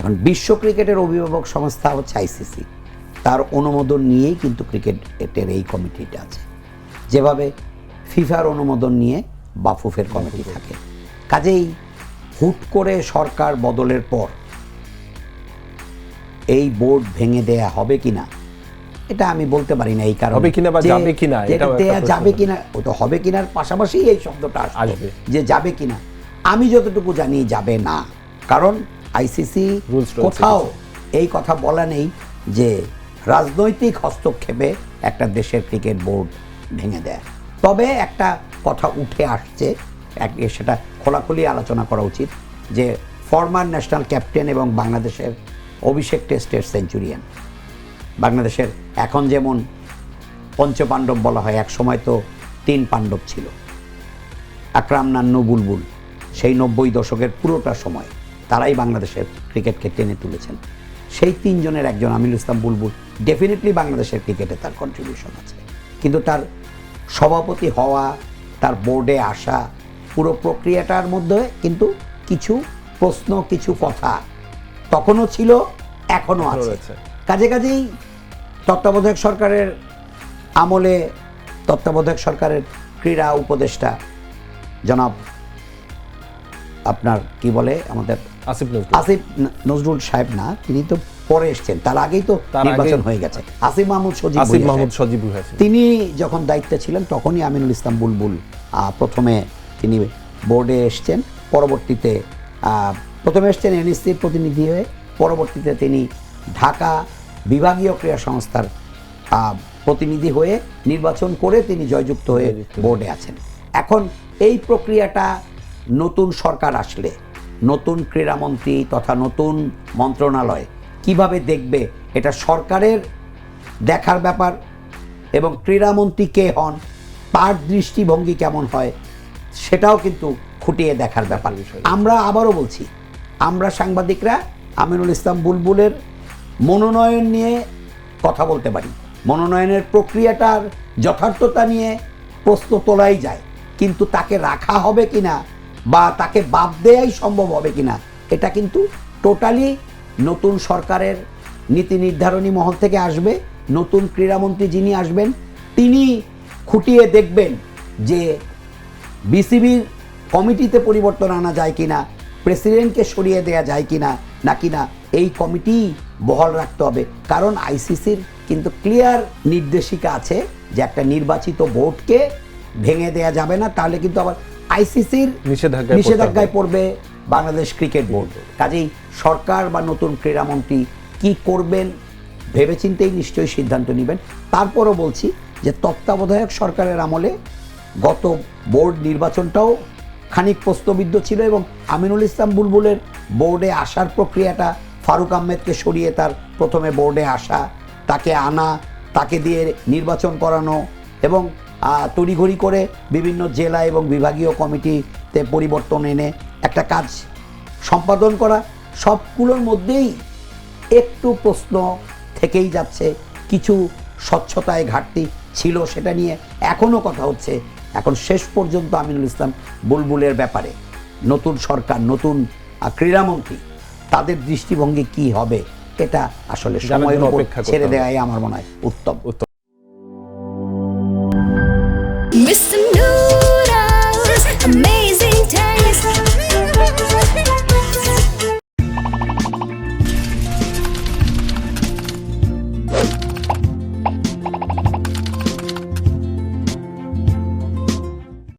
এখন বিশ্ব ক্রিকেটের অভিভাবক সংস্থা হচ্ছে আইসিসি, তার অনুমোদন নিয়েই কিন্তু ক্রিকেটের এই কমিটিটা আছে, যেভাবে ফিফার অনুমোদন নিয়ে বাফুফের কমিটি থাকে। কাজেই হুট করে সরকার বদলের পর এই বোর্ড ভেঙে দেয়া হবে কিনা এটা আমি বলতে পারি না। এই কারণে হবে কিনা বা যাবে কিনা, এটা দেয়া যাবে কিনা, ও তো হবে কিনার পাশাপাশি এই শব্দটা আসবে যে যাবে কিনা। আমি যতটুকু জানি যাবে না, কারণ আইসিসি কোথাও এই কথা বলা নেই যে রাজনৈতিক হস্তক্ষেপে একটা দেশের ক্রিকেট বোর্ড ভেঙে দেয়। তবে একটা কথা উঠে আসছে, সেটা খোলাখুলি আলোচনা করা উচিত, যে ফরমার ন্যাশনাল ক্যাপ্টেন এবং বাংলাদেশের অভিষেক টেস্টের সেঞ্চুরিয়ান, বাংলাদেশের এখন যেমন পঞ্চপাণ্ডব বলা হয়, এক সময় তো 3 পাণ্ডব ছিল, আকরাম, নান্নু, বুলবুল, সেই 90 দশকের পুরোটা সময় তারাই বাংলাদেশের ক্রিকেটকে টেনে তুলেছেন। সেই 3 জনের একজন আমিনুল ইসলাম বুলবুল ডেফিনেটলি বাংলাদেশের ক্রিকেটে তার কন্ট্রিবিউশন আছে, কিন্তু তার সভাপতি হওয়া, তার বোর্ডে আসা, পুরো প্রক্রিয়াটার মধ্যে কিন্তু কিছু প্রশ্ন, কিছু কথা তখনও ছিল, এখনও আছে। কাজেই তত্ত্বাবধায়ক সরকারের আমলে তত্ত্বাবধায়ক সরকারের ক্রীড়া উপদেষ্টা জনাব আপনার কি বলে আমাদের আসিফ নজরুল সাহেব, না তিনি তো পরে এসছেন, তার আগেই তো নির্বাচন হয়ে গেছে, আসিফ মাহমুদ সজীব, তিনি যখন দায়িত্বে ছিলেন তখনই আমিনুল ইসলাম বুলবুল প্রথমে তিনি বোর্ডে এসছেন, পরবর্তীতে প্রথমে এসছেন এনএসসির প্রতিনিধি হয়ে, পরবর্তীতে তিনি ঢাকা বিভাগীয় ক্রীড়া সংস্থার প্রতিনিধি হয়ে নির্বাচন করে তিনি জয়যুক্ত হয়ে বোর্ডে আছেন। এখন এই প্রক্রিয়াটা নতুন সরকার আসলে, নতুন ক্রীড়ামন্ত্রী তথা নতুন মন্ত্রণালয় কিভাবে দেখবে, এটা সরকারের দেখার ব্যাপার, এবং ক্রীড়ামন্ত্রী কে হন, তার দৃষ্টিভঙ্গি কেমন হয়, সেটাও কিন্তু খুঁটিয়ে দেখার ব্যাপার। আমরা আবারও বলছি, আমরা সাংবাদিকরা আমিনুল ইসলাম বুলবুলের মনোনয়ন নিয়ে কথা বলতে পারি, মনোনয়নের প্রক্রিয়াটার যথার্থতা নিয়ে প্রশ্ন তোলাই যায়, কিন্তু তাকে রাখা হবে কিনা বা তাকে বাদ দেয়াই সম্ভব হবে কিনা, এটা কিন্তু টোটালি নতুন সরকারের নীতি নির্ধারণী মহল থেকে আসবে। নতুন ক্রীড়ামন্ত্রী যিনি আসবেন তিনি খুঁটিয়ে দেখবেন যে বিসিবির কমিটিতে পরিবর্তন আনা যায় কিনা, প্রেসিডেন্টকে সরিয়ে দেয়া যায় কিনা, নাকি না এই কমিটি বহাল রাখতে হবে। কারণ আইসিসির কিন্তু ক্লিয়ার নির্দেশিকা আছে যে একটা নির্বাচিত বোর্ডকে ভেঙে দেয়া যাবে না, তাহলে কিন্তু আবার আইসিসির নিষেধাজ্ঞায় পড়বে বাংলাদেশ ক্রিকেট বোর্ড। কাজেই সরকার বা নতুন ক্রীড়ামন্ত্রী কি করবেন ভেবেচিন্তেই নিশ্চয়ই সিদ্ধান্ত নেবেন। তারপরও বলছি যে তত্ত্বাবধায়ক সরকারের আমলে গত বোর্ড নির্বাচনটাও খানিক প্রশ্নবিদ্ধ ছিল, এবং আমিনুল ইসলাম বুলবুলের বোর্ডে আসার প্রক্রিয়াটা, ফারুক আহমেদকে সরিয়ে তার প্রথমে বোর্ডে আসা, তাকে আনা, তাকে দিয়ে নির্বাচন করানো, এবং তড়িঘড়ি করে বিভিন্ন জেলা এবং বিভাগীয় কমিটিতে পরিবর্তন এনে একটা কাজ সম্পাদন করা, সবগুলোর মধ্যেই একটু প্রশ্ন থেকেই যাচ্ছে, কিছু স্বচ্ছতায় ঘাটতি ছিল, সেটা নিয়ে এখনও কথা হচ্ছে। এখন শেষ পর্যন্ত আমিনুল ইসলাম বুলবুলের ব্যাপারে নতুন সরকার, নতুন ক্রীড়ামন্ত্রী, তাদের দৃষ্টিভঙ্গি কি হবে, এটা আসলে সময়ের উপর ছেড়ে দেওয়াই আমার মনে হয় উত্তম।